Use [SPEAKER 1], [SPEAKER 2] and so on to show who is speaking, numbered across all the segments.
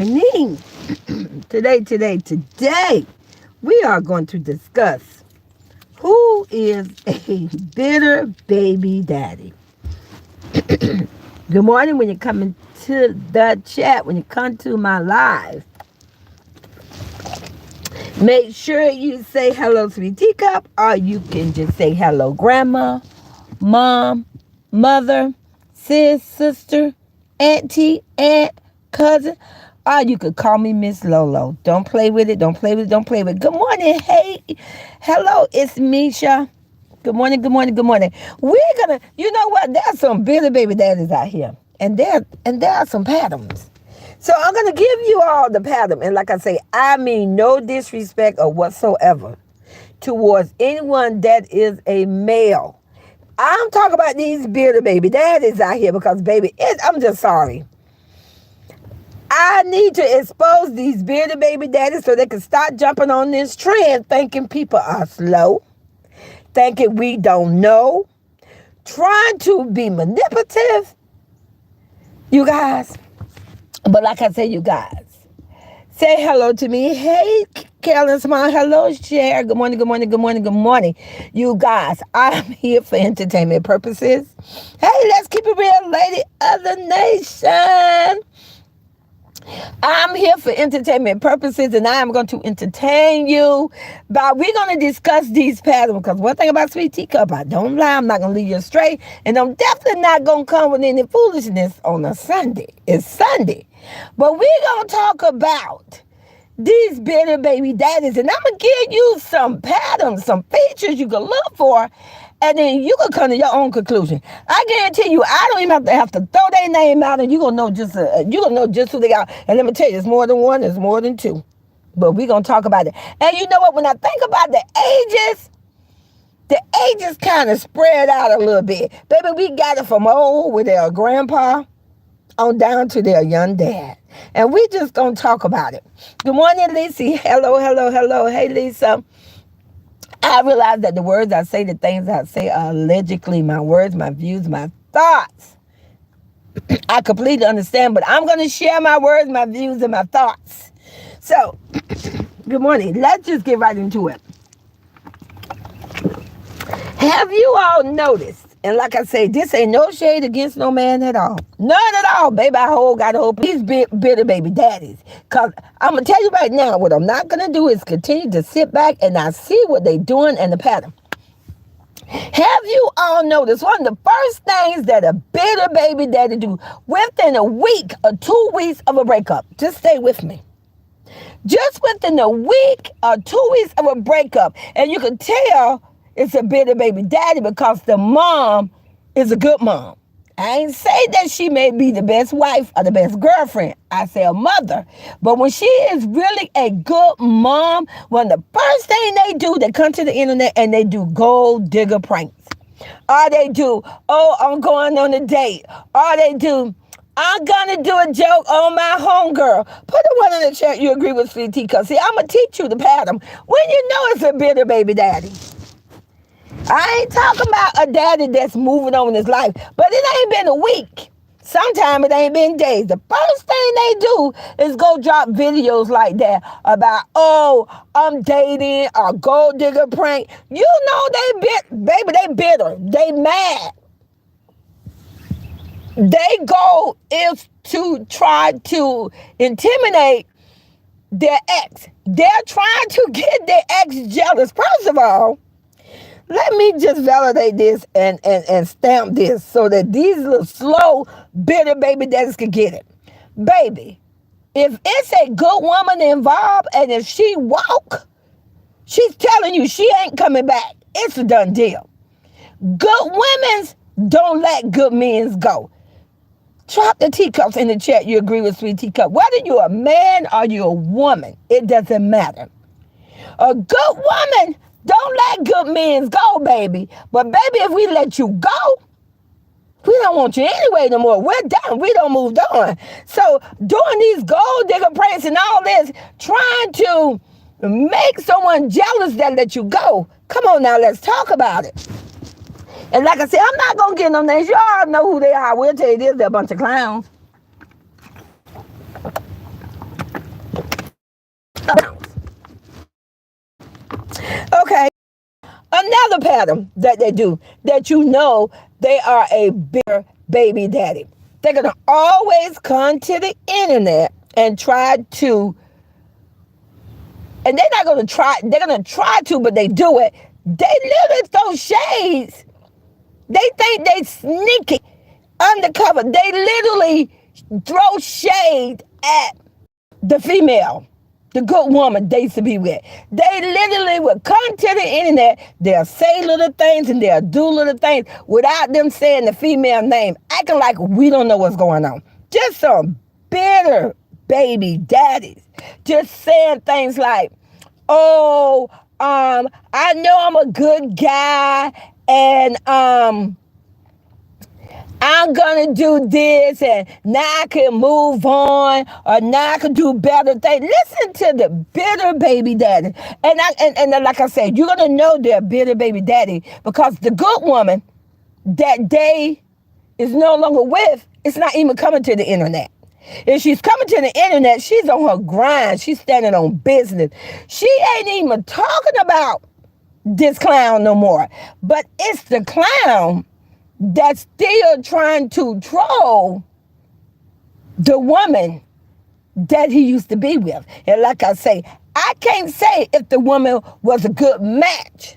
[SPEAKER 1] morning. Today, we are going to discuss who is a bitter baby daddy. Good morning. When you come into the chat, when you come to my live, make sure you say hello, sweet teacup, or you can just say hello, grandma, mom, mother, sis, sister, auntie, aunt, cousin. Or you could call me Miss Lolo. Don't play with it. Don't play with it. Don't play with it. Good morning. Hey. Hello. It's Misha. Good morning. Good morning. Good morning. You know what? There's some bitter baby daddies out here. And there are some patterns. So I'm gonna give you all the pattern. And like I say, I mean no disrespect or whatsoever towards anyone that is a male. I'm talking about these bitter baby daddies out here because, baby, I'm just sorry. I need to expose these bitter baby daddies so they can start jumping on this trend thinking people are slow, thinking we don't know, trying to be manipulative. You guys. But like I said, you guys, say hello to me. Hey, Carolyn Smile. Hello, Cher. Good morning, good morning, good morning, good morning. You guys, I'm here for entertainment purposes. Hey, let's keep it real, lady of the nation. I'm here for entertainment purposes, and I am going to entertain you. But we're going to discuss these patterns, because one thing about Sweet Teacup, I don't lie, I'm not going to leave you astray, and I'm definitely not going to come with any foolishness on a Sunday. It's Sunday. But we're going to talk about these bitter baby daddies, and I'm going to give you some patterns, some features you can look for, and then you can come to your own conclusion. I guarantee you, I don't even have to throw their name out, and you're gonna know just who they are. And let me tell you, it's more than one, it's more than two. But we're gonna talk about it. And you know what? When I think about the ages kind of spread out a little bit. Baby, we got it from old with their grandpa on down to their young dad. And we just gonna talk about it. Good morning, Lisa. Hello, hello, hello. Hey, Lisa. I realize that the words I say, the things I say are allegedly my words, my views, my thoughts. I completely understand, but I'm going to share my words, my views, and my thoughts. So, good morning. Let's just get right into it. Have you all noticed? And like I say, this ain't no shade against no man at all. None at all, baby. Got a whole these bitter baby daddies. Because I'm going to tell you right now, what I'm not going to do is continue to sit back and I see what they doing and the pattern. Have you all noticed one of the first things that a bitter baby daddy do within a week or 2 weeks of a breakup? Just stay with me. Just within a week or 2 weeks of a breakup, and you can tell it's a bitter baby daddy because the mom is a good mom. I ain't say that she may be the best wife or the best girlfriend. I say a mother. But when she is really a good mom, one of the first thing they do, they come to the internet and they do gold digger pranks. Or they do, oh, I'm going on a date. Or they do, I'm going to do a joke on my homegirl. Put the one in the chat you agree with Sweet Teacup. See, I'm going to teach you the pattern. When you know it's a bitter baby daddy. I ain't talking about a daddy that's moving on in his life, but it ain't been a week. Sometimes it ain't been days. The first thing they do is go drop videos like that about, oh, I'm dating or gold digger prank. You know they bitter. They mad. Their goal is to try to intimidate their ex. They're trying to get their ex jealous. First of all, let me just validate this and stamp this so that these little slow, bitter baby daddies can get it. Baby, if it's a good woman involved and if she walk, she's telling you she ain't coming back. It's a done deal. Good women's don't let good men's go. Drop the teacups in the chat. You agree with Sweet Teacup. Whether you're a man or you're a woman, it doesn't matter. A good woman don't let good men go, baby. But baby, if we let you go, we don't want you anyway no more. We're done. We don't move on. So doing these gold digger pranks and all this, trying to make someone jealous that let you go. Come on now, let's talk about it. And like I said, I'm not going to get no names. You all know who they are. We'll tell you this, they're a bunch of clowns. Okay. Another pattern that they do that you know they are a bitter baby daddy. They're going to always come to the internet and try to, and they're not going to try, they're going to try to, but they do it. They literally throw shades. They think they sneaky undercover. They literally throw shade at the female, the good woman they used to be with. They literally will come to the internet, they'll say little things and they'll do little things without them saying the female name, acting like we don't know what's going on. Just some bitter baby daddies. Just saying things like, oh, I know I'm a good guy and I'm gonna do this and now I can move on or now I can do better things. Listen to the bitter baby daddy. And like I said, you're gonna know they're bitter baby daddy because the good woman that they is no longer with is not even coming to the internet. If she's coming to the internet, she's on her grind. She's standing on business. She ain't even talking about this clown no more. But it's the clown that's still trying to troll the woman that he used to be with. And like I say, I can't say if the woman was a good match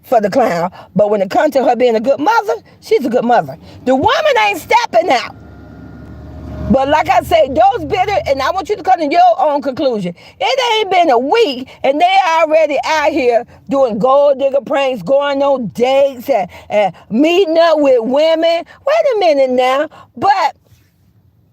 [SPEAKER 1] for the clown, but when it comes to her being a good mother, she's a good mother. The woman ain't stepping out. But like I say, those bitter, and I want you to come to your own conclusion. It ain't been a week, and they already out here doing gold digger pranks, going on dates, and meeting up with women. Wait a minute now. But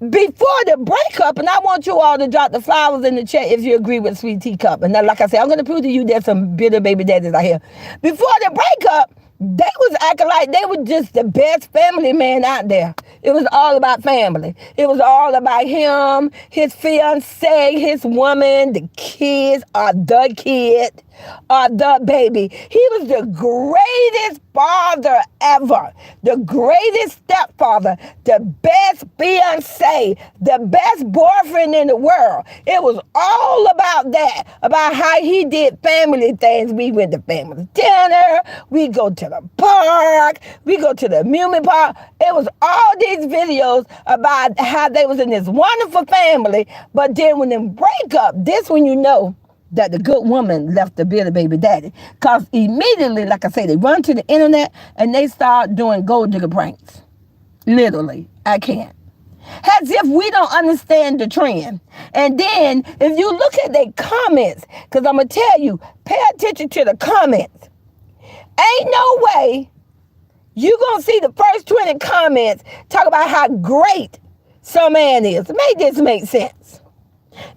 [SPEAKER 1] before the breakup, and I want you all to drop the flowers in the chat if you agree with Sweet Teacup. And now, like I said, I'm going to prove to you there's some bitter baby daddies out here. Before the breakup, they was acting like they were just the best family man out there. It was all about family. It was all about him, his fiance, his woman, the kids, or the kid, or the baby. He was the greatest father ever, the greatest stepfather, the best fiance, the best boyfriend in the world. It was all about that, about how he did family things. We went to family dinner, we go to the park, we go to the amusement park. It was all these videos about how they was in this wonderful family, but then when they break up, this when you know that the good woman left the bitter baby daddy. Because immediately, like I say, they run to the internet and they start doing gold digger pranks. Literally, I can't. As if we don't understand the trend. And then, if you look at their comments, because I'm going to tell you, pay attention to the comments. Ain't no way you're going to see the first 20 comments talk about how great some man is. Make this make sense.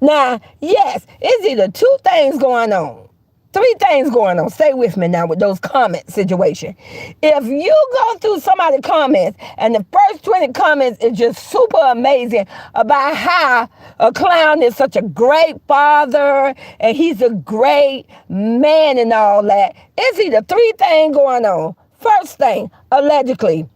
[SPEAKER 1] Now, yes, it's either two things going on, three things going on. Stay with me now with those comment situation. If you go through somebody's comments and the first 20 comments is just super amazing about how a clown is such a great father and he's a great man and all that, it's either three things going on. First thing, allegedly,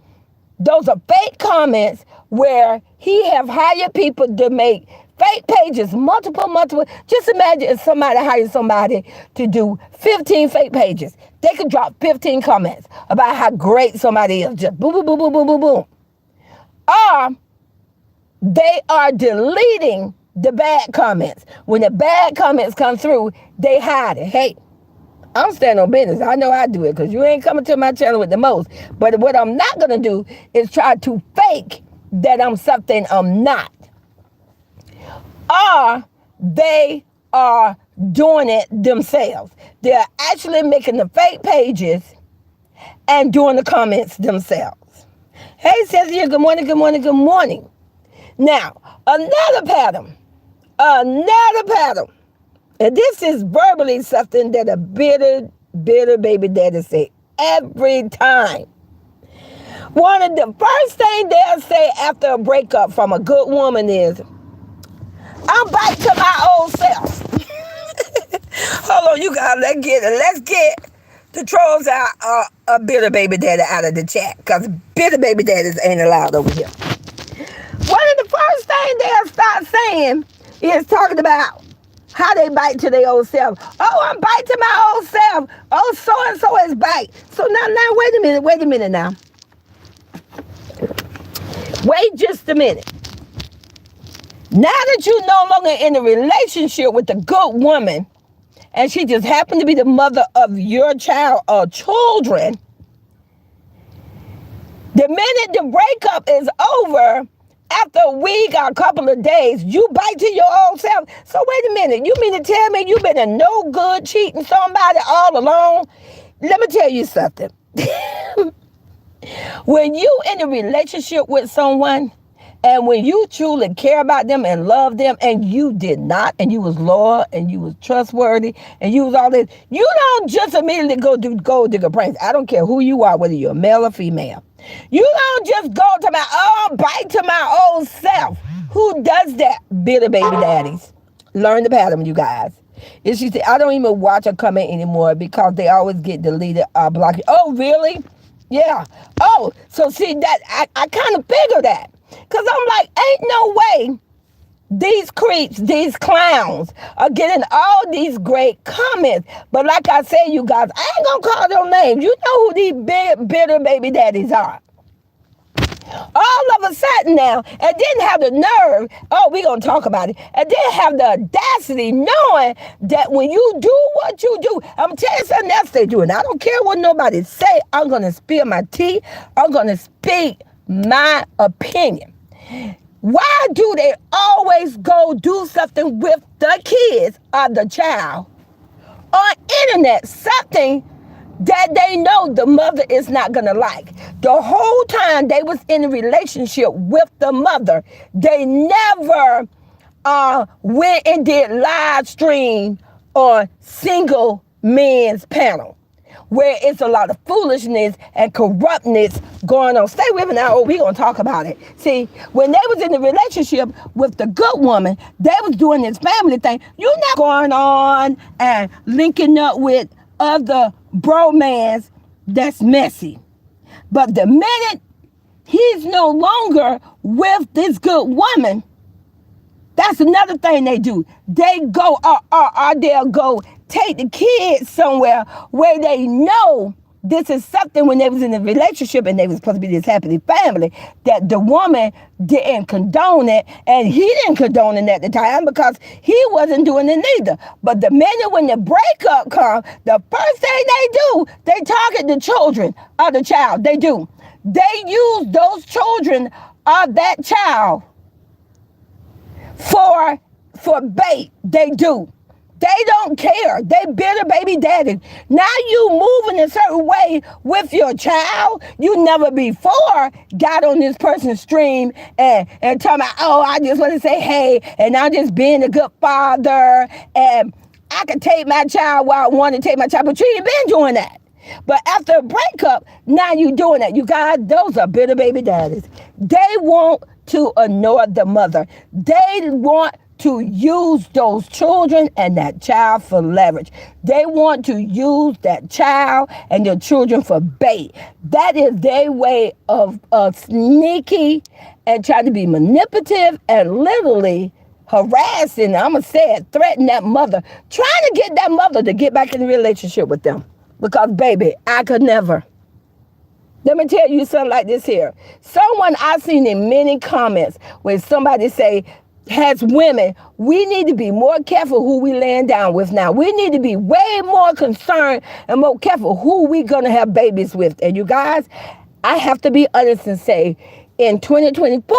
[SPEAKER 1] those are fake comments where he have hired people to make fake pages, multiple. Just imagine if somebody hired somebody to do 15 fake pages. They could drop 15 comments about how great somebody is. Just boom, boom, boom, boom, boom, boom, boom. Or they are deleting the bad comments. When the bad comments come through, they hide it. Hey, I'm standing on business. I know I do it because you ain't coming to my channel with the most. But what I'm not going to do is try to fake that I'm something I'm not. Or they are doing it themselves. They're actually making the fake pages and doing the comments themselves. Hey, Cynthia, good morning, good morning, good morning. Now, another pattern. And this is verbally something that a bitter baby daddy say every time. One of the first things they'll say after a breakup from a good woman is, I'm back to my old self. Hold on, you guys, let's get the trolls out, a bitter baby daddy out of the chat, because bitter baby daddies ain't allowed over here. One of the first things they'll start saying is talking about, How they bite to their old self. Oh, I'm biting to my old self. Oh, so-and-so is bite. So now, wait a minute now. Wait just a minute. Now that you're no longer in a relationship with a good woman, and she just happened to be the mother of your child or children, the minute the breakup is over, after a week or a couple of days, you bite to your old self. So wait a minute, you mean to tell me you've been a no good cheating somebody all along? Let me tell you something. When you in a relationship with someone, and when you truly care about them and love them, and you did not, and you was loyal, and you was trustworthy, and you was all this, you don't just immediately go do gold digger pranks. I don't care who you are, whether you're male or female. You don't just go to bite to my old self. Who does that? Bitter baby daddies. Learn the pattern, you guys. If she said, I don't even watch her comment anymore because they always get deleted or blocked. Oh, really? Yeah. Oh, so see that I kind of figured that. Because I'm like, ain't no way these creeps, these clowns are getting all these great comments. But like I said, you guys, I ain't going to call their names. You know who these bitter baby daddies are. All of a sudden now, and didn't have the nerve, we're going to talk about it, and didn't have the audacity knowing that when you do what you do, I'm telling you something else they do, and I don't care what nobody say, I'm going to spill my tea, I'm going to speak my opinion. Why do they always go do something with the kids or the child on internet, something that they know the mother is not going to like? The whole time they was in a relationship with the mother, they never went and did live stream on single men's panel, where it's a lot of foolishness and corruptness going on. Stay with me now, we're going to talk about it. See, when they was in the relationship with the good woman, they was doing this family thing. You're not going on and linking up with other bromance that's messy. But the minute he's no longer with this good woman, that's another thing they do. They go, or they'll go take the kids somewhere where they know this is something when they was in a relationship and they was supposed to be this happy family, that the woman didn't condone it, and he didn't condone it at the time because he wasn't doing it neither. But the minute when the breakup comes, the first thing they do, they target the children of the child. They do. They use those children of that child for bait. They do. They don't care. They bitter baby daddy. Now you moving a certain way with your child. You never before got on this person's stream and talking about, I just want to say hey, and I'm just being a good father, and I can take my child where I want to take my child, but you ain't been doing that. But after a breakup, now you doing that. You guys, those are bitter baby daddies. They want to annoy the mother. They want to use those children and that child for leverage. They want to use that child and their children for bait. That is their way of sneaky and trying to be manipulative and literally harassing, I'm going to say it, threaten that mother, trying to get that mother to get back in a relationship with them. Because, baby, I could never. Let me tell you something like this here. Someone I've seen in many comments where somebody say, as women, we need to be more careful who we laying down with now. We need to be way more concerned and more careful who we going to have babies with. And you guys, I have to be honest and say, in 2024,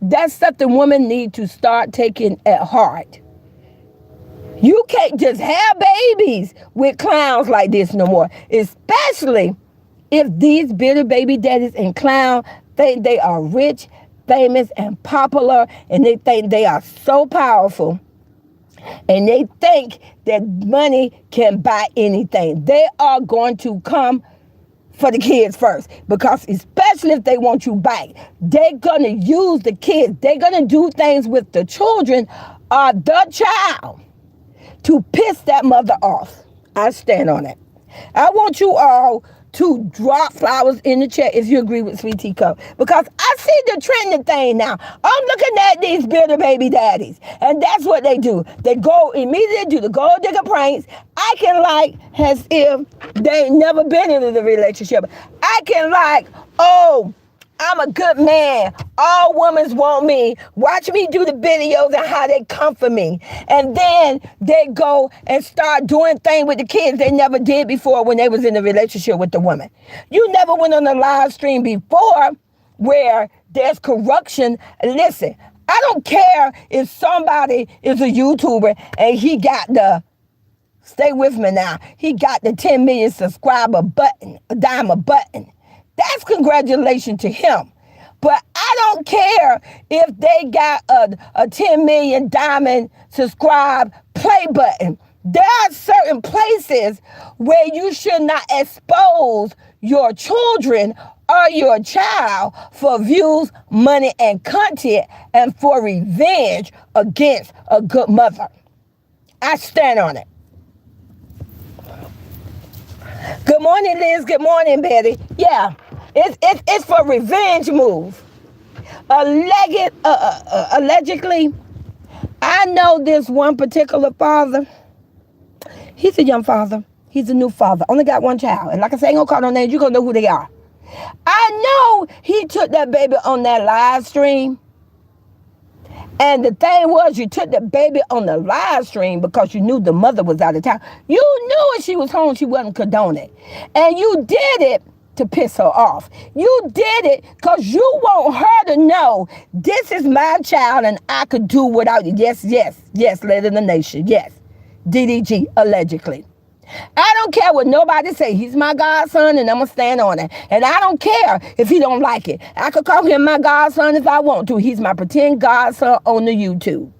[SPEAKER 1] that's something women need to start taking at heart. You can't just have babies with clowns like this no more, especially if these bitter baby daddies and clowns think they are rich, famous, and popular, and they think they are so powerful, and they think that money can buy anything. They are going to come for the kids first, because especially if they want you back, they're going to use the kids. They're going to do things with the children or the child to piss that mother off. I stand on it. I want you all to drop flowers in the chat if you agree with Sweet Teacup. Because I see the trending thing now. I'm looking at these bitter baby daddies. And that's what they do. They go immediately do the gold digger pranks. I can like as if they ain't never been into the relationship. I can like, oh, I'm a good man. All women want me. Watch me do the videos and how they comfort me. And then they go and start doing things with the kids they never did before when they was in a relationship with the woman. You never went on a live stream before where there's corruption. Listen, I don't care if somebody is a YouTuber and he got stay with me now, he got the 10 million subscriber button, a diamond button. That's congratulations to him. But I don't care if they got a 10 million diamond subscribe play button. There are certain places where you should not expose your children or your child for views, money, and content and for revenge against a good mother. I stand on it. Good morning, Liz. Good morning, Betty. Yeah, it's for revenge move. Allegedly, I know this one particular father. He's a young father. He's a new father. Only got one child. And like I say, I ain't gonna call no names. You're gonna know who they are. I know he took that baby on that live stream. And the thing was, you took the baby on the live stream because you knew the mother was out of town. You knew if she was home, she wasn't condoning. And you did it to piss her off. You did it because you want her to know this is my child and I could do without you. Yes, led in the nation. Yes, DDG, allegedly. I don't care what nobody say. He's my godson and I'm going to stand on it. And I don't care if he don't like it. I could call him my godson if I want to. He's my pretend godson on the YouTube.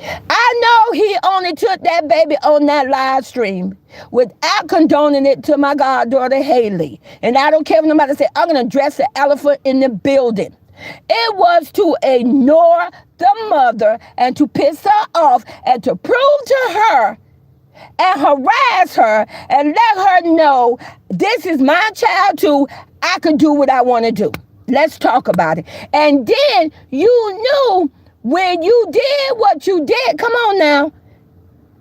[SPEAKER 1] I know he only took that baby on that live stream without condoning it to my goddaughter Haley. And I don't care if nobody say, I'm going to address the elephant in the building. It was to ignore the mother and to piss her off and to prove to her and harass her and let her know this is my child too. I can do what I want to do. Let's talk about it. And then you knew when you did what you did. Come on now.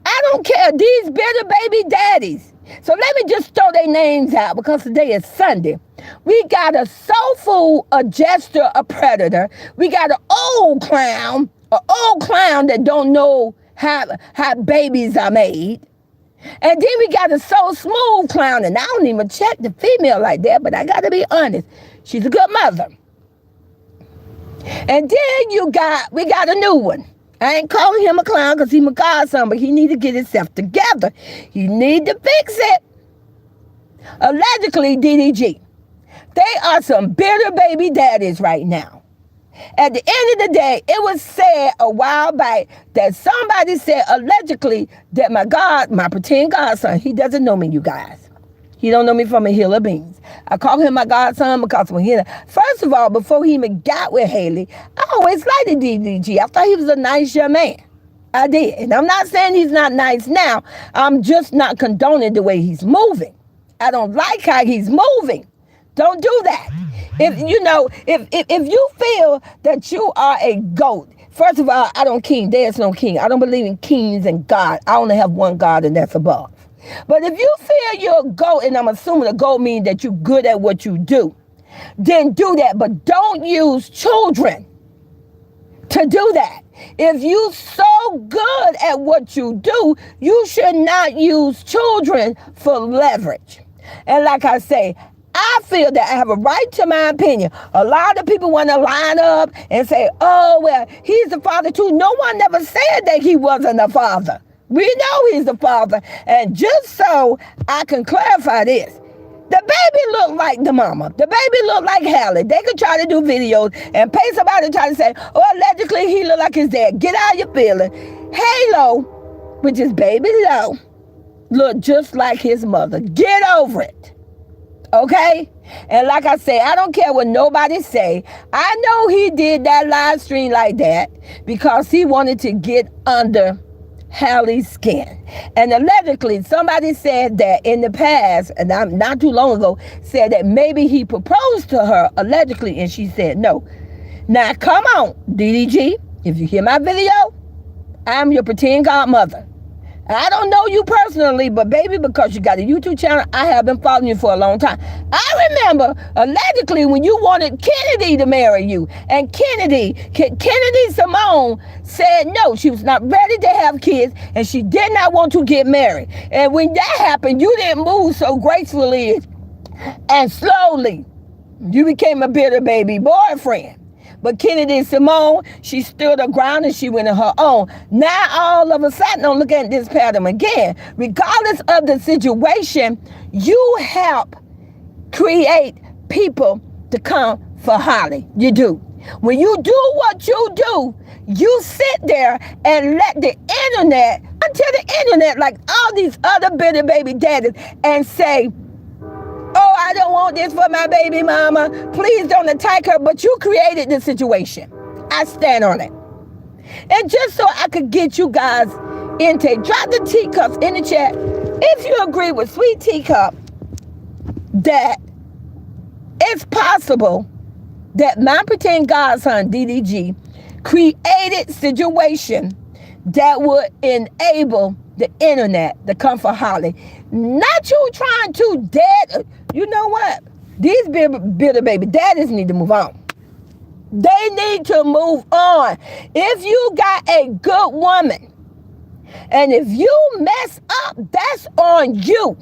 [SPEAKER 1] I don't care. These bitter baby daddies. So let me just throw their names out because today is Sunday. We got a soulful, a jester, a predator. We got an old clown that don't know how babies are made. And then we got a so smooth clown, and I don't even check the female like that, but I got to be honest. She's a good mother. And then we got a new one. I ain't calling him a clown because he's my godson, but he need to get himself together. He need to fix it. Allegedly, DDG. They are some bitter baby daddies right now. At the end of the day, it was said a while back that somebody said allegedly that my pretend godson, he doesn't know me, you guys. He don't know me from a hill of beans. I call him my godson because first of all, before he even got with Haley, I always liked the DDG. I thought he was a nice young man. I did. And I'm not saying he's not nice now. I'm just not condoning the way he's moving. I don't like how he's moving. Don't do that. If you feel that you are a goat, first of all, I don't king. There's no king. I don't believe in kings and God. I only have one God, and that's above. But if you feel you're a goat, and I'm assuming a goat means that you're good at what you do, then do that. But don't use children to do that. If you're so good at what you do, you should not use children for leverage. And like I say, I feel that I have a right to my opinion. A lot of people want to line up and say, oh, well, he's the father too. No one ever said that he wasn't a father. We know he's the father. And just so I can clarify this, the baby looked like the mama. The baby looked like Haley. They could try to do videos and pay somebody to try to say, oh, allegedly he looked like his dad. Get out of your feelings. Halo, which is baby Lo, looked just like his mother. Get over it. Okay? And like I say, I don't care what nobody say. I know he did that live stream like that because he wanted to get under Halle's skin. And allegedly, somebody said that in the past, and I'm not too long ago, said that maybe he proposed to her, allegedly, and she said no. Now, come on, DDG. If you hear my video, I'm your pretend godmother. I don't know you personally, but baby, because you got a YouTube channel, I have been following you for a long time. I remember, allegedly, when you wanted Kennedy to marry you, and Kennedy Simone said no, she was not ready to have kids, and she did not want to get married. And when that happened, you didn't move so gracefully and slowly. You became a bitter baby boyfriend. But Kennedy Simone, she stood her ground and she went on her own. Now, all of a sudden, I'm looking at this pattern again. Regardless of the situation, you help create people to come for Halle. You do. When you do what you do, you sit there and let the internet, until the internet, like all these other bitter baby daddies, and say, oh, I don't want this for my baby mama. Please don't attack her. But you created the situation. I stand on it. And just so I could get you guys into, drop the teacups in the chat if you agree with Sweet Teacup that it's possible that my pretend godson, DDG, created situation that would enable the internet to come for Halle. Not you trying to dead. You know what? These bitter baby daddies need to move on. They need to move on. If you got a good woman, and if you mess up, that's on you.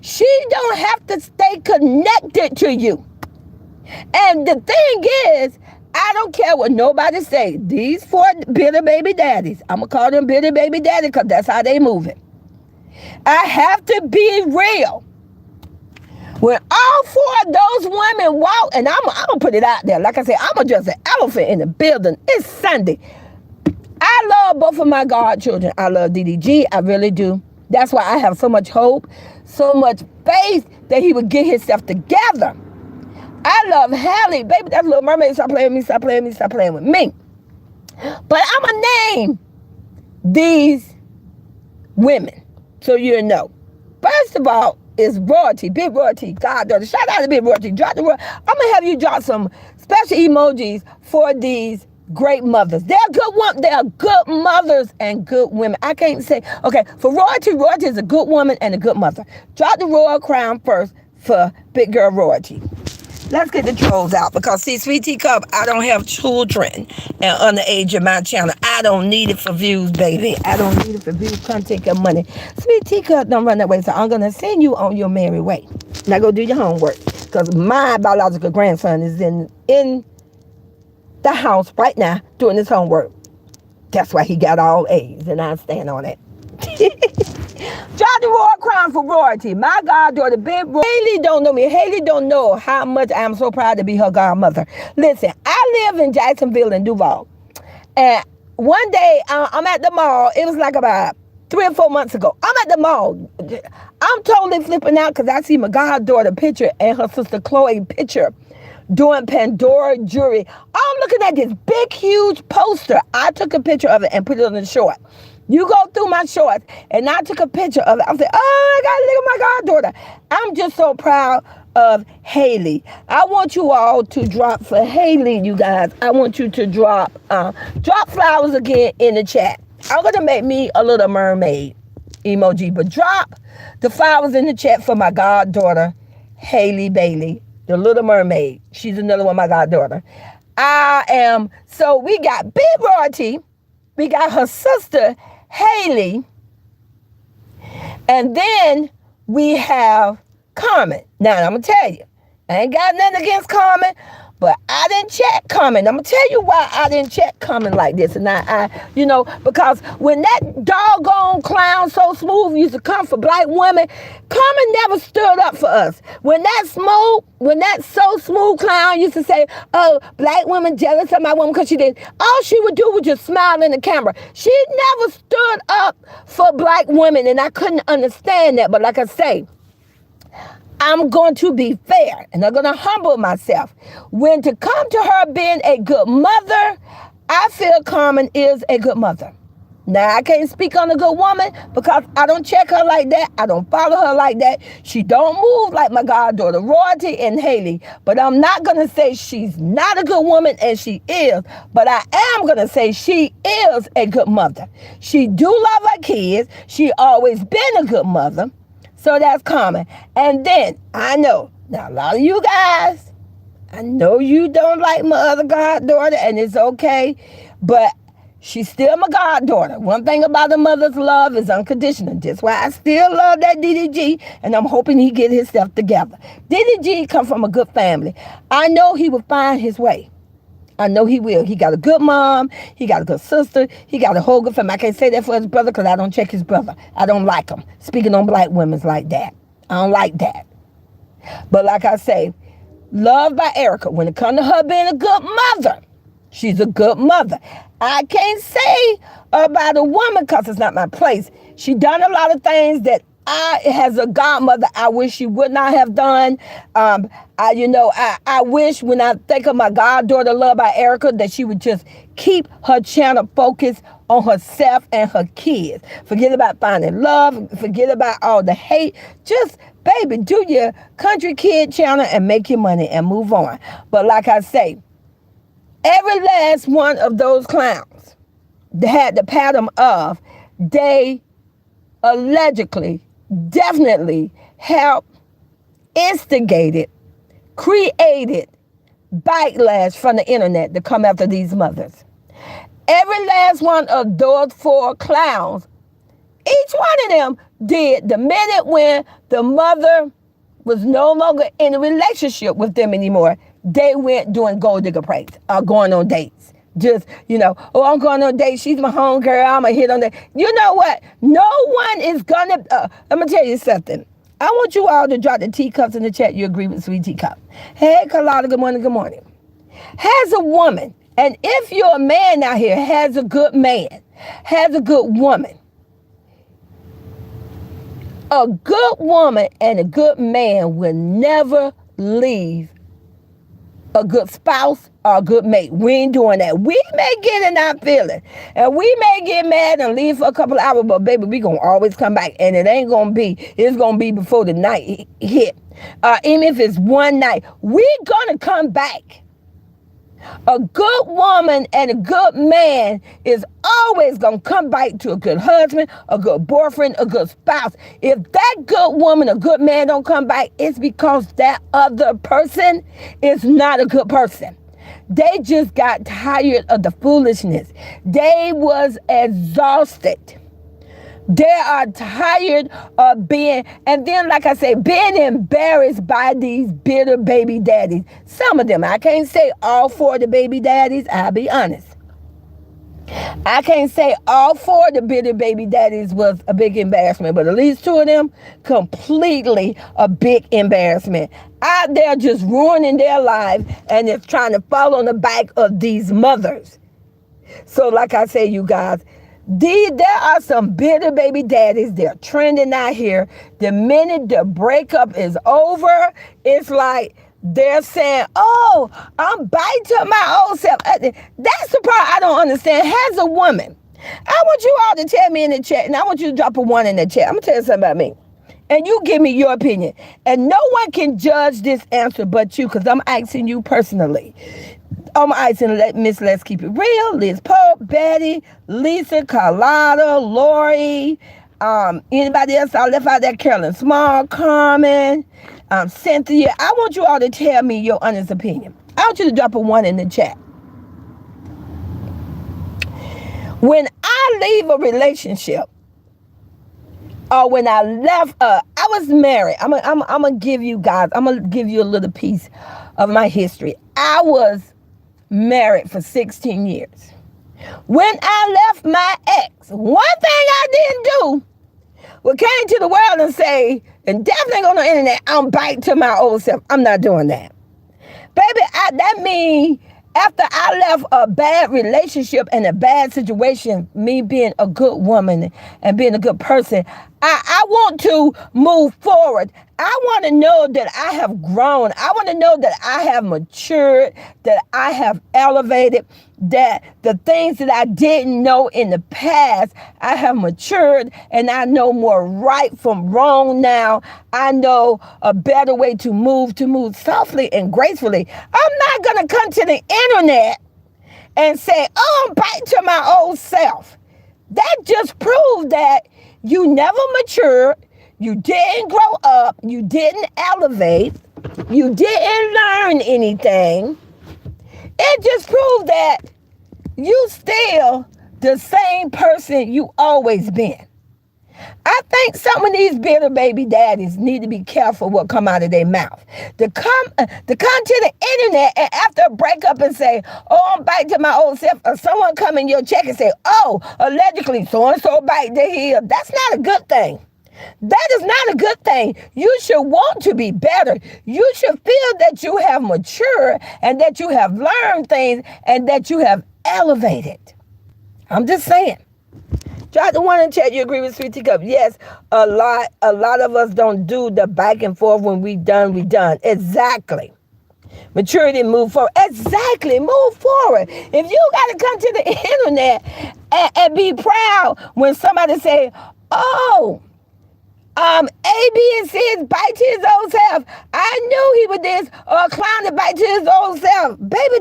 [SPEAKER 1] She don't have to stay connected to you. And the thing is, I don't care what nobody say. These 4 bitter baby daddies, I'm going to call them bitter baby daddies because that's how they move it. I have to be real. When all 4 of those women walk, and I'm going to put it out there. Like I said, I'm just an elephant in the building. It's Sunday. I love both of my godchildren. I love DDG. I really do. That's why I have so much hope, so much faith that he would get himself together. I love Halle. Baby, that Little Mermaid. Stop playing with me. Stop playing with me. Stop playing with me. But I'm going to name these women so you know. First of all, is Royalty, Big Royalty, goddaughter. Shout out to Big Royalty. Drop the I'm gonna have you drop some special emojis for these great mothers. They're good mothers and good women. I can't say, okay, for Royalty is a good woman and a good mother. Drop the royal crown first for Big Girl Royalty. Let's get the trolls out because, see, Sweet Teacup, I don't have children and underage in my channel. I don't need it for views, baby. I don't need it for views, content, and money. Sweet Teacup don't run that way, so I'm going to send you on your merry way. Now go do your homework because my biological grandson is in the house right now doing his homework. That's why he got all A's, and I stand on it. Drop the royal crown for Royalty. My goddaughter, Big Royalty. Haley don't know me. Haley don't know how much I'm so proud to be her godmother. Listen, I live in Jacksonville and Duval. And one day, I'm at the mall. It was like about 3 or 4 months ago. I'm at the mall. I'm totally flipping out because I see my goddaughter picture and her sister Chloe picture doing Pandora jewelry. I'm looking at this big, huge poster. I took a picture of it and put it on the short. You go through my shorts, and I took a picture of it. I said, oh, I got to look at my goddaughter. I'm just so proud of Haley. I want you all to drop for Haley, you guys. I want you to drop flowers again in the chat. I'm going to make me a little mermaid emoji, but drop the flowers in the chat for my goddaughter, Haley Bailey, the Little Mermaid. She's another one, my goddaughter. So we got Big Royalty. We got her sister, Haley. And then we have Carmen. Now, I'm going to tell you, I ain't got nothing against Carmen, but I didn't check Carmen. I'm going to tell you why I didn't check Carmen like this. And because when that doggone clown So Smooth used to come for black women, Carmen never stood up for us. When that So Smooth clown used to say, oh, black women jealous of my woman because she did, all she would do was just smile in the camera. She never stood up for black women, and I couldn't understand that. But like I say, I'm going to be fair, and I'm going to humble myself. When to come to her being a good mother, I feel Carmen is a good mother. Now, I can't speak on a good woman because I don't check her like that. I don't follow her like that. She don't move like my goddaughter, Royalty and Haley. But I'm not going to say she's not a good woman, and she is. But I am going to say she is a good mother. She do love her kids. She always been a good mother. So that's common. And then, I know, now a lot of you guys, I know you don't like my other goddaughter, and it's okay. But she's still my goddaughter. One thing about a mother's love is unconditional. That's why I still love that DDG, and I'm hoping he get his stuff together. DDG come from a good family. I know he will find his way. I know he will. He got a good mom. He got a good sister. He got a whole good family. I can't say that for his brother because I don't check his brother. I don't like him. Speaking on black women's like that. I don't like that. But like I say, loved by Erica. When it comes to her being a good mother, she's a good mother. I can't say about a woman because it's not my place. She done a lot of things that as a godmother, I wish she would not have done. I wish when I think of my goddaughter, loved by Erica, that she would just keep her channel focused on herself and her kids. Forget about finding love. Forget about all the hate. Just, baby, do your country kid channel and make your money and move on. But like I say, every last one of those clowns that had the pattern of, they allegedly, definitely helped, instigated, created backlash from the internet to come after these mothers. Every last one of those 4 clowns, each one of them did the minute when the mother was no longer in a relationship with them anymore. They went doing gold digger praise or going on dates. Just, I'm going on a date. She's my home girl. I'm going to hit on that. You know what? No one is going to, I'm going to tell you something. I want you all to drop the teacups in the chat. You agree with Sweet Teacup. Hey, Carlotta, good morning, good morning. Has a woman, and if you're a man out here, has a good man, has a good woman, a good woman and a good man will never leave a good spouse or a good mate. We ain't doing that. We may get in our feeling and we may get mad and leave for a couple of hours, but baby, we gonna always come back, and it's gonna be before the night hit. Even if it's one night, we're gonna come back. A good woman and a good man is always going to come back to a good husband, a good boyfriend, a good spouse. If that good woman, a good man don't come back, it's because that other person is not a good person. They just got tired of the foolishness. They was exhausted. They are tired of being, and then like I say, being embarrassed by these bitter baby daddies. Some of them, I can't say all 4 of the baby daddies, I'll be honest. I can't say all 4 of the bitter baby daddies was a big embarrassment, but at least 2 of them, completely a big embarrassment. Out there just ruining their life, and it's trying to fall on the back of these mothers. So like I say, you guys, there are some bitter baby daddies. They're trending out here. The minute the breakup is over, it's like they're saying, oh, I'm back to my old self. That's the part I don't understand. As a woman, I want you all to tell me in the chat, and I want you to drop a 1 in the chat. I'm going to tell you something about me. And you give me your opinion. And no one can judge this answer but you, because I'm asking you personally. I'm asking Miss Let's Keep It Real, Liz Pope, Betty, Lisa, Carlotta, Lori, anybody else I left out there, Carolyn Small, Carmen, Cynthia. I want you all to tell me your honest opinion. I want you to drop a 1 in the chat. When I leave a relationship, or when I left, I was married. I'm gonna give you guys, I'm gonna give you a little piece of my history. I was married for 16 years. When I left my ex, one thing I didn't do was came to the world and say, and definitely on the internet, I'm back to my old self. I'm not doing that. Baby, that means after I left a bad relationship and a bad situation, me being a good woman and being a good person, I want to move forward. I want to know that I have grown. I want to know that I have matured, that I have elevated, that the things that I didn't know in the past, I have matured and I know more right from wrong now. I know a better way to move softly and gracefully. I'm not going to come to the internet and say, oh, I'm back to my old self. That just proves that you never matured, you didn't grow up, you didn't elevate, you didn't learn anything. It just proves that you still the same person you always been. I think some of these bitter baby daddies need to be careful what come out of their mouth. To come to the internet and after a breakup and say, oh, I'm back to my old self, or someone come in your check and say, oh, allegedly so-and-so back to here. That's not a good thing. That is not a good thing. You should want to be better. You should feel that you have matured and that you have learned things and that you have elevated. I'm just saying. Drop the one in chat. You agree with Sweet Teacup? Yes, a lot of us don't do the back and forth when we done. Exactly. Maturity, move forward. Exactly, move forward. If you got to come to the internet and be proud when somebody say, oh, A, B, and C is back to his old self. I knew he was this, or clown back to his old self. Baby,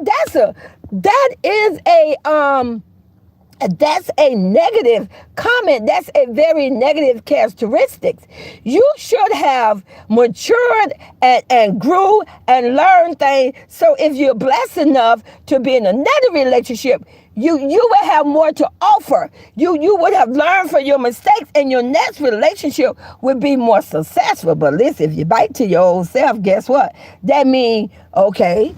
[SPEAKER 1] that's a negative comment. That's a very negative characteristic. You should have matured and grew and learned things. So if you're blessed enough to be in another relationship, you would have more to offer. You would have learned from your mistakes, and your next relationship would be more successful. But listen, if you bite to your old self, guess what? That means, okay,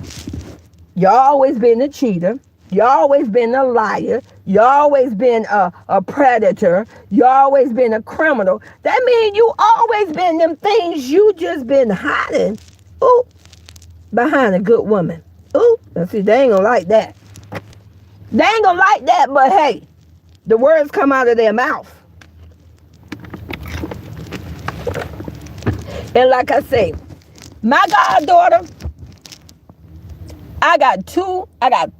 [SPEAKER 1] you always been a cheater. You always been a liar. You always been a predator. You always been a criminal. That means you always been them things you just been hiding. Ooh, behind a good woman. Ooh, now see, they ain't gonna like that. They ain't gonna like that, but hey, the words come out of their mouth. And like I say, my goddaughter, I got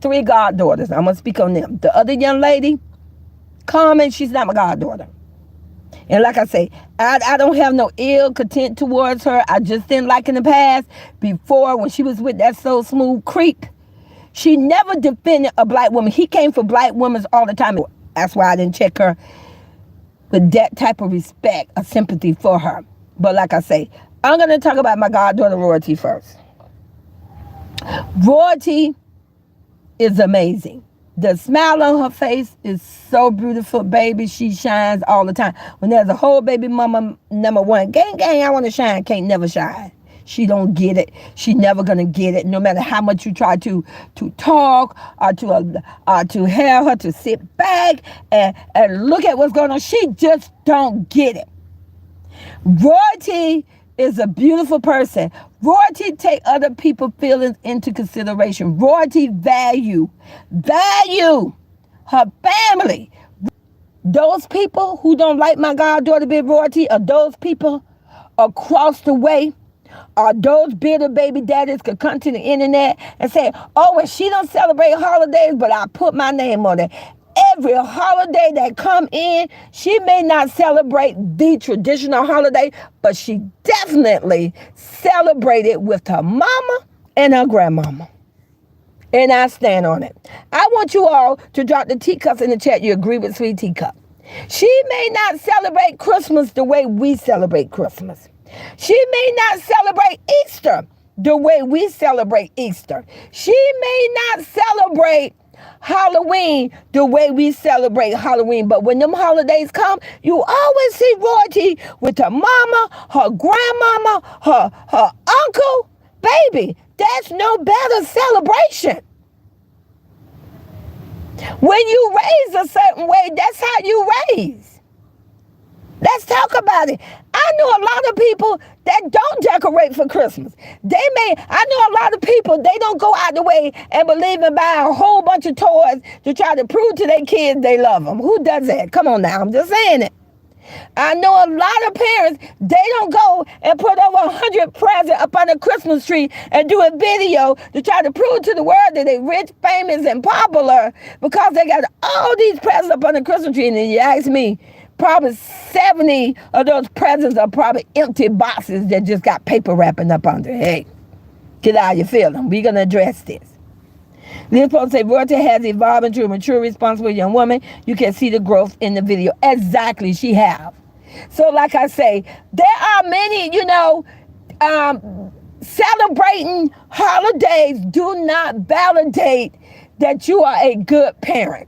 [SPEAKER 1] 3 goddaughters. I'm going to speak on them. The other young lady, Carmen, she's not my goddaughter. And like I say, I don't have no ill content towards her. I just didn't like in the past. Before, when she was with that So Smooth creep, she never defended a black woman. He came for black women all the time. That's why I didn't check her with that type of respect or sympathy for her. But like I say, I'm going to talk about my goddaughter, Royalty, first. Royalty is amazing. The smile on her face is so beautiful, baby. She shines all the time. When there's a whole baby mama number one, gang, I want to shine, can't never shine. She don't get it. She never gonna get it. No matter how much you try to talk or to have her to sit back and look at what's going on, she just don't get it. Royalty is a beautiful person. Royalty take other people's feelings into consideration. Royalty value her family. Those people who don't like my goddaughter Big Royalty, or those people across the way, or those bitter baby daddies could come to the internet and say, oh, well, she don't celebrate holidays, but I put my name on it. Every holiday that come in, she may not celebrate the traditional holiday, but she definitely celebrated with her mama and her grandmama. And I stand on it. I want you all to drop the teacups in the chat. You agree with Sweet Teacup. She may not celebrate Christmas the way we celebrate Christmas. She may not celebrate Easter the way we celebrate Easter. She may not celebrate Halloween the way we celebrate Halloween. But when them holidays come, you always see Royalty with her mama, her grandmama, her uncle. Baby, that's no better celebration. When you raise a certain way, that's how you raise. Let's talk about it. I know a lot of people that don't decorate for Christmas. I know a lot of people, they don't go out the way and believe in buying a whole bunch of toys to try to prove to their kids they love them. Who does that? Come on now, I'm just saying it. I know a lot of parents, they don't go and put over 100 presents up on the Christmas tree and do a video to try to prove to the world that they're rich, famous, and popular because they got all these presents up on the Christmas tree. And then you ask me, probably 70 of those presents are probably empty boxes that just got paper wrapping up under. Hey, get how you feeling. We're going to address this. This post say royalty has evolved into a mature, responsible young woman. You can see the growth in the video. Exactly, she have. So like I say, there are many, celebrating holidays do not validate that you are a good parent.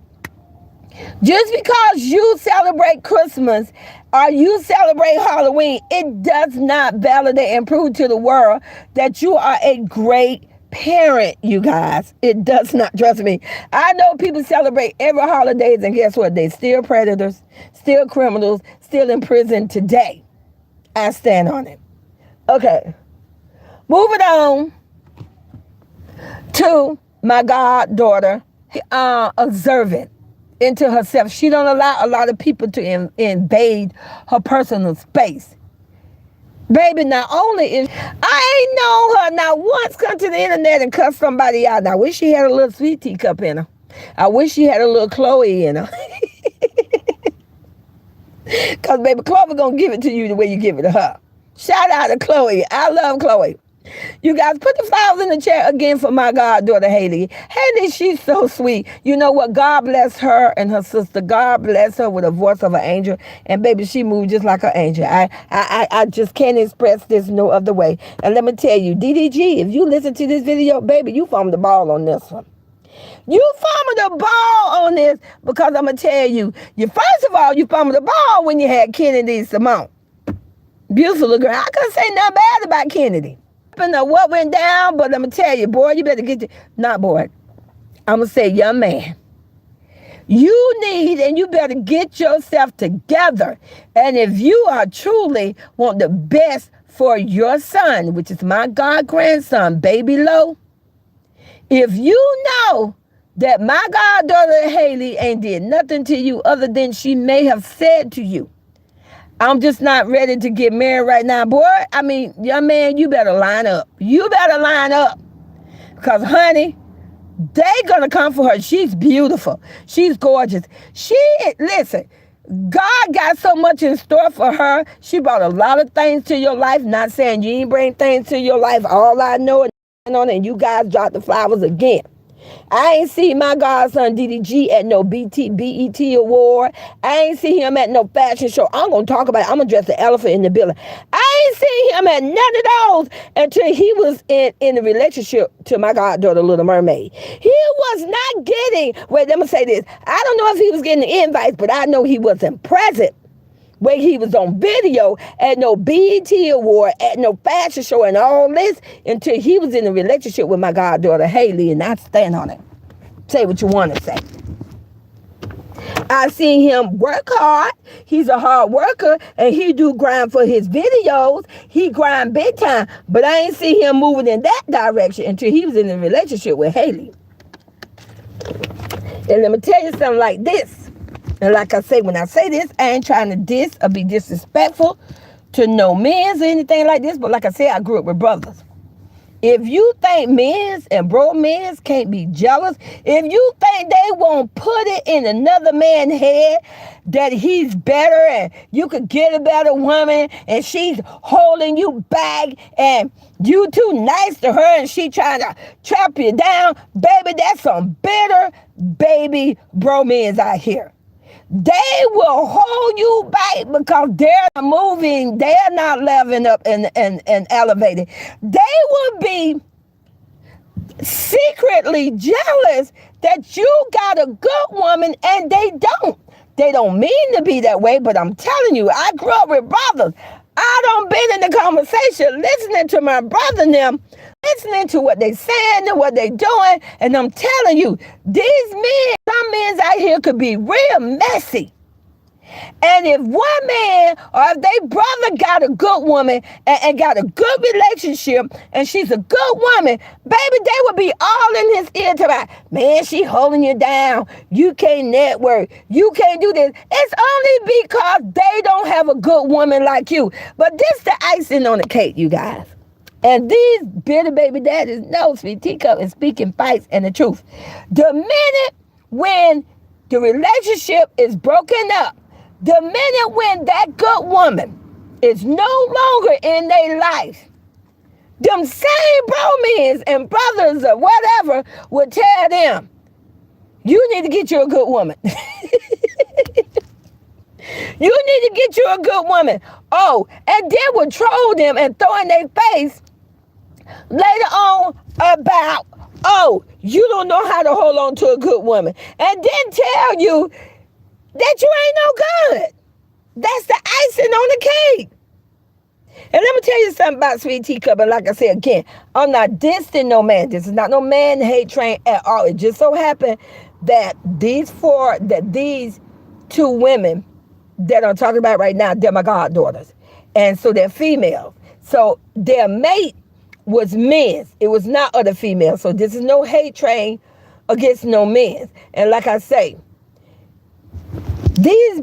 [SPEAKER 1] Just because you celebrate Christmas or you celebrate Halloween, it does not validate and prove to the world that you are a great parent, you guys. It does not. Trust me. I know people celebrate every holidays, and guess what? They still predators, still criminals, still in prison today. I stand on it. Okay. Moving on to my goddaughter, observant into herself. She don't allow a lot of people to invade her personal space. Baby, not only is I ain't known her not once come to the internet and cuss somebody out. I wish she had a little sweet teacup in her. I wish she had a little Chloe in her. Because baby, Chloe gonna give it to you the way you give it to her. Shout out to Chloe. I love Chloe. You guys, put the flowers in the chat again for my goddaughter, Haley. Haley, she's so sweet. You know what? God bless her and her sister. God bless her with a voice of an angel. And baby, she moved just like an angel. I just can't express this no other way. And let me tell you, DDG, if you listen to this video, baby, you fumbled the ball on this one. You fumbled the ball on this because I'm going to tell you, first of all, you fumbled the ball when you had Kennedy Simone. Beautiful girl. I couldn't say nothing bad about Kennedy. I don't know what went down, but I'm going to tell you, boy, you better get not boy. I'm going to say, young man, you need and you better get yourself together. And if you are truly want the best for your son, which is my god-grandson, Baby Lo, if you know that my goddaughter Haley ain't did nothing to you other than she may have said to you, I'm just not ready to get married right now. Boy, I mean, young man, you better line up. You better line up. Because, honey, they gonna come for her. She's beautiful. She's gorgeous. Listen, God got so much in store for her. She brought a lot of things to your life. Not saying you ain't bring things to your life. All I know is and you guys dropped the flowers again. I ain't see my godson DDG at no BET award. I ain't see him at no fashion show. I'm going to talk about it. I'm going to dress the elephant in the building. I ain't see him at none of those until he was in a relationship to my goddaughter, Little Mermaid. He was not getting, wait, let me say this. I don't know if he was getting the invites, but I know he wasn't present where he was on video at no BET award, at no fashion show and all this until he was in a relationship with my goddaughter Haley, and I stand on it. Say what you want to say. I seen him work hard. He's a hard worker and he do grind for his videos. He grind big time, but I ain't see him moving in that direction until he was in a relationship with Haley. And let me tell you something like this. And like I say, when I say this, I ain't trying to diss or be disrespectful to no men's or anything like this. But like I said, I grew up with brothers. If you think men's and bro men's can't be jealous, if you think they won't put it in another man's head that he's better and you could get a better woman and she's holding you back and you too nice to her and she trying to trap you down, baby, that's some bitter baby bro men's out here. They will hold you back because they're not moving. They're not leveling up and elevating. They will be secretly jealous that you got a good woman and they don't. They don't mean to be that way, but I'm telling you, I grew up with brothers. I done been in the conversation listening to my brother and them, listening to what they saying and what they doing, and I'm telling you, these men, some men out here could be real messy. And if one man or if they brother got a good woman and got a good relationship and she's a good woman, baby, they would be all in his ear to like, man, she holding you down. You can't network. You can't do this. It's only because they don't have a good woman like you. But this the icing on the cake, you guys. And these bitter baby daddies know Sweet Teacup is speaking facts and the truth. The minute when the relationship is broken up, the minute when that good woman is no longer in their life, them same bromans and brothers or whatever would tell them, you need to get you a good woman. You need to get you a good woman. Oh, and then would troll them and throw in their face later on about, oh, you don't know how to hold on to a good woman. And then tell you that you ain't no good. That's the icing on the cake. And let me tell you something about Sweet Teacup. And like I said again, I'm not dissing no man. This is not no man hate train at all. It just so happened that these two women that I'm talking about right now, they're my goddaughters. And so they're females. So their mate was men's. It was not other females. So this is no hate train against no men. And like I say, these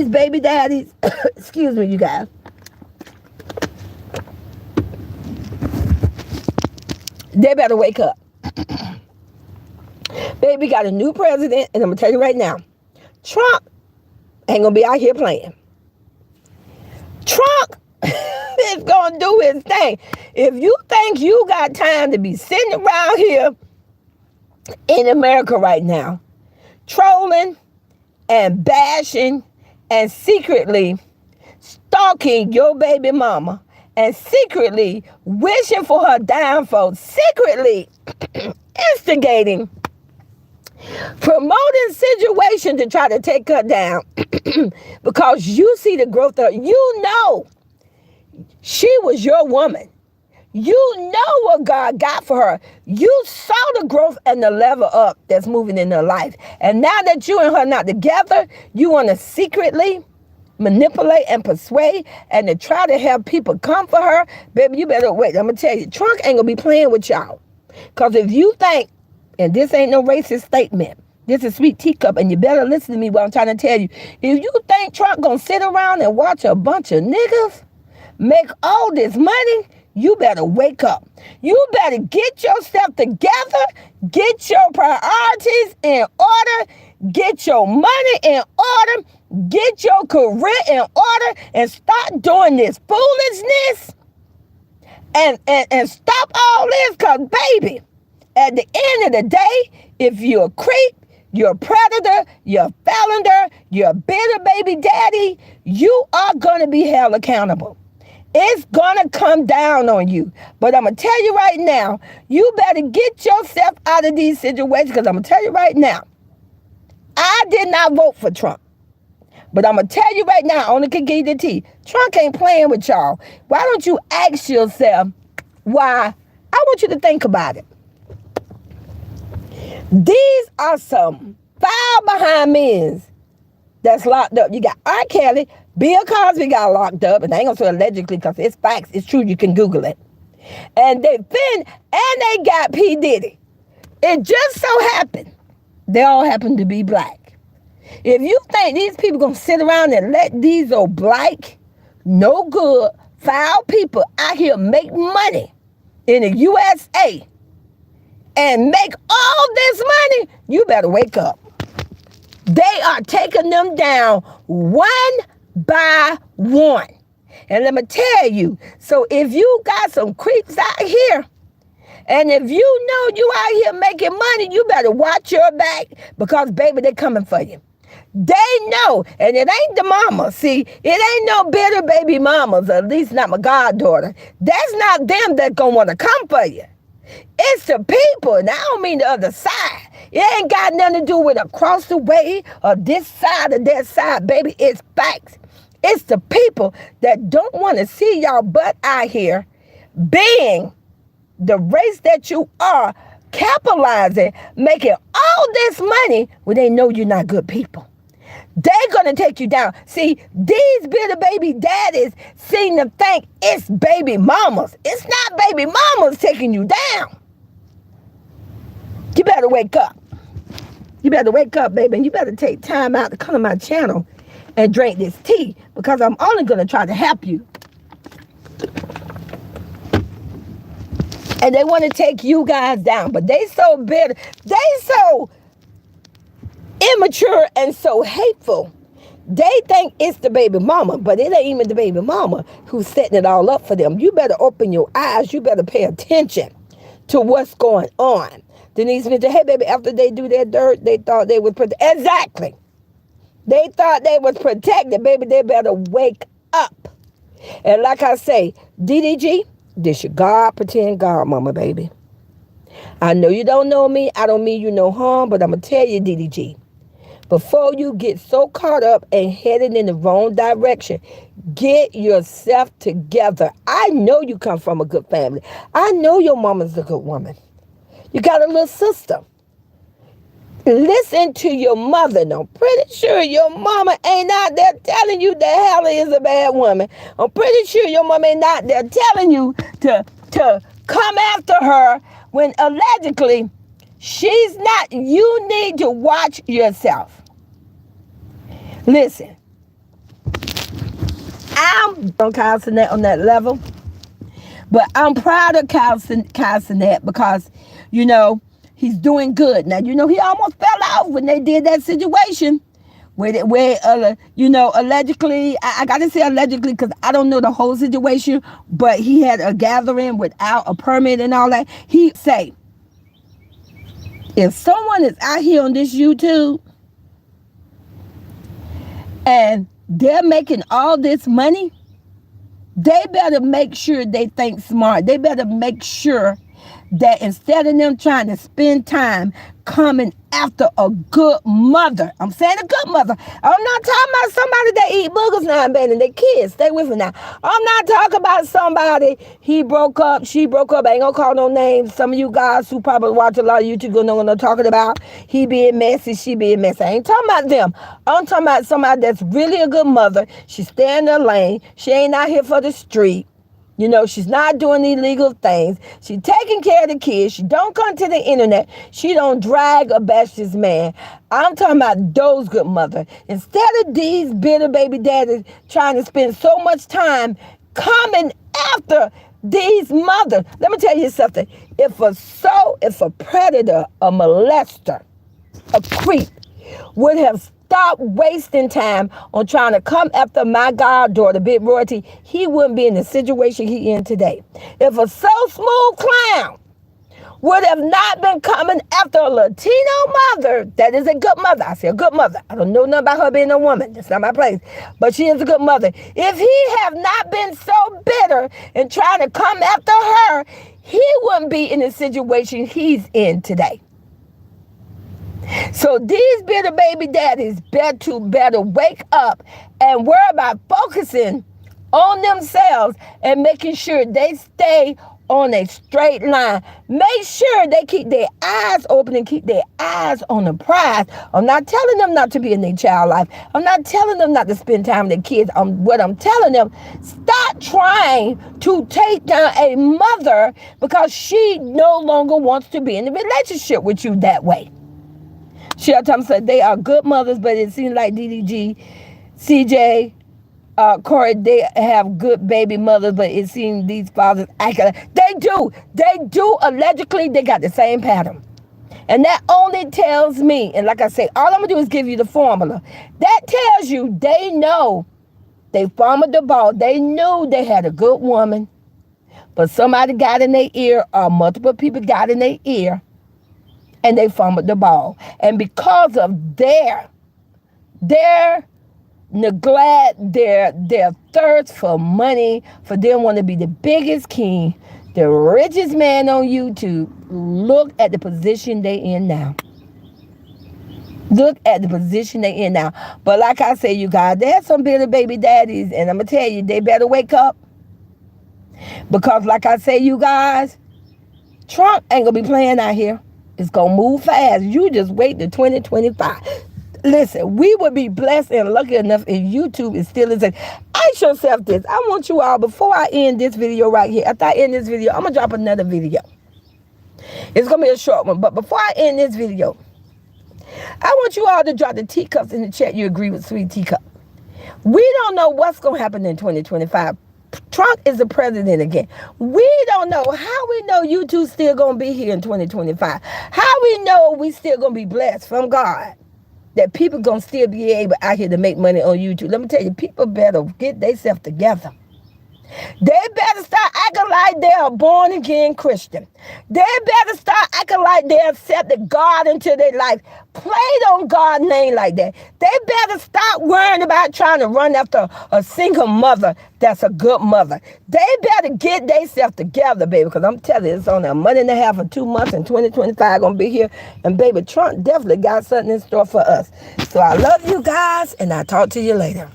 [SPEAKER 1] baby daddies, excuse me, you guys, they better wake up. Baby got a new president, and I'm going to tell you right now, Trump ain't going to be out here playing. Trump is going to do his thing. If you think you got time to be sitting around here in America right now, trolling and bashing and secretly stalking your baby mama and secretly wishing for her downfall, secretly instigating, promoting situation to try to take her down because you see the growth of, you know, she was your woman. You know what God got for her. You saw the growth and the level up that's moving in her life. And now that you and her not together, you want to secretly manipulate and persuade and to try to have people come for her. Baby, you better wait. I'm going to tell you, Trump ain't going to be playing with y'all. Because if you think, and this ain't no racist statement, this is Sweet Teacup, and you better listen to me what I'm trying to tell you. If you think Trump going to sit around and watch a bunch of niggas make all this money, you better wake up. You better get yourself together, get your priorities in order, get your money in order, get your career in order, and start doing this foolishness and stop all this, because, baby, at the end of the day, if you're a creep, you're a predator, you're a felon, you're a bitter baby daddy, you are going to be held accountable. It's going to come down on you. But I'm going to tell you right now, you better get yourself out of these situations, because I'm going to tell you right now, I did not vote for Trump. But I'm going to tell you right now, I only can give you the tea. Trump ain't playing with y'all. Why don't you ask yourself why? I want you to think about it. These are some foul behind men that's locked up. You got R. Kelly, Bill Cosby got locked up, and I ain't gonna say allegedly because it's facts. It's true. You can Google it. And they got P. Diddy. It just so happened they all happen to be black. If you think these people gonna sit around and let these old black, no good, foul people out here make money in the USA and make all this money, you better wake up. They are taking them down one by one. And let me tell you, so if you got some creeps out here, and if you know you out here making money, you better watch your back, because, baby, they coming for you. They know, and it ain't the mama. See, it ain't no bitter baby mamas, at least not my goddaughter. That's not them that gonna want to come for you. It's the people, and I don't mean the other side. It ain't got nothing to do with across the way or this side or that side, baby. It's facts. It's the people that don't want to see y'all butt out here being the race that you are, capitalizing, making all this money when they know you're not good people. They're going to take you down. See, these bitter baby daddies seem to think it's baby mamas. It's not baby mamas taking you down. You better wake up. You better wake up, baby, and you better take time out to come to my channel and drink this tea, because I'm only going to try to help you. And they want to take you guys down, but they so bitter. They so immature and so hateful. They think it's the baby mama, but it ain't even the baby mama who's setting it all up for them. You better open your eyes. You better pay attention to what's going on. Denise mentioned, hey, baby, after they do their dirt, they thought they was protected. Exactly. They thought they was protected. Baby, they better wake up. And like I say, DDG, this your God pretend God mama, baby. I know you don't know me. I don't mean you no harm, but I'm going to tell you, DDG, before you get so caught up and headed in the wrong direction, get yourself together. I know you come from a good family. I know your mama's a good woman. You got a little sister. Listen to your mother. Now, I'm pretty sure your mama ain't out there telling you that Hallie is a bad woman. I'm pretty sure your mama ain't out there telling you to come after her when allegedly she's not. You need to watch yourself. Listen, I'm on Kyle Sinet on that level, but I'm proud of Kyle Sinet because, you know, he's doing good. Now, you know, he almost fell out when they did that situation where you know, allegedly, I got to say allegedly because I don't know the whole situation, but he had a gathering without a permit and all that. He say, if someone is out here on this YouTube and they're making all this money, they better make sure they think smart. They better make sure that instead of them trying to spend time coming after a good mother, I'm saying a good mother. I'm not talking about somebody that eat boogers now and then and their kids. Stay with me now. I'm not talking about somebody he broke up, she broke up. I ain't gonna call no names. Some of you guys who probably watch a lot of YouTube gonna know what I'm talking about. He being messy, she being messy. I ain't talking about them. I'm talking about somebody that's really a good mother. She stay in her lane. She ain't out here for the street. You know, she's not doing illegal things. She's taking care of the kids. She don't come to the internet. She don't drag or bash this man. I'm talking about those good mothers. Instead of these bitter baby daddies trying to spend so much time coming after these mothers. Let me tell you something. If a predator, a molester, a creep would have stop wasting time on trying to come after my goddaughter, Big Royalty, he wouldn't be in the situation he in today. If a so smooth clown would have not been coming after a Latino mother that is a good mother, I say a good mother. I don't know nothing about her being a woman. That's not my place. But she is a good mother. If he have not been so bitter and trying to come after her, he wouldn't be in the situation he's in today. So these bitter baby daddies better wake up and worry about focusing on themselves and making sure they stay on a straight line. Make sure they keep their eyes open and keep their eyes on the prize. I'm not telling them not to be in their child life. I'm not telling them not to spend time with their kids. What I'm telling them, stop trying to take down a mother because she no longer wants to be in a relationship with you that way. Sheryl Thomas said they are good mothers, but it seems like DDG, CJ, Corey, they have good baby mothers, but it seems these fathers act like they do. Allegedly, they got the same pattern. And that only tells me, and like I say, all I'm going to do is give you the formula. That tells you they know they fumbled the ball. They knew they had a good woman, but somebody got in their ear or multiple people got in their ear. And they fumbled the ball. And because of their neglect, their thirst for money, for them want to be the biggest king, the richest man on YouTube, look at the position they in now. Look at the position they in now. But like I say, you guys, there's some bitter baby daddies, and I'm going to tell you, they better wake up. Because like I say, you guys, Trump ain't going to be playing out here. It's going to move fast. You just wait to 2025. Listen, we would be blessed and lucky enough if YouTube is still in. Ask yourself this. I want you all, before I end this video right here, after I end this video, I'm going to drop another video. It's going to be a short one. But before I end this video, I want you all to drop the teacups in the chat. You agree with Sweet Teacup. We don't know what's going to happen in 2025. Trump is the president again. We don't know. How we know you two still going to be here in 2025? How we know we still going to be blessed from God? That people going to still be able out here to make money on YouTube. Let me tell you, people better get themselves together. They better start acting like they're a born again Christian. They better start acting like they accepted God into their life. Play on God's name like that. They better stop worrying about trying to run after a single mother that's a good mother. They better get themselves together, baby, because I'm telling you, it's only a month and a half or 2 months and 2025 going to be here. And baby, Trump definitely got something in store for us. So I love you guys, and I'll talk to you later.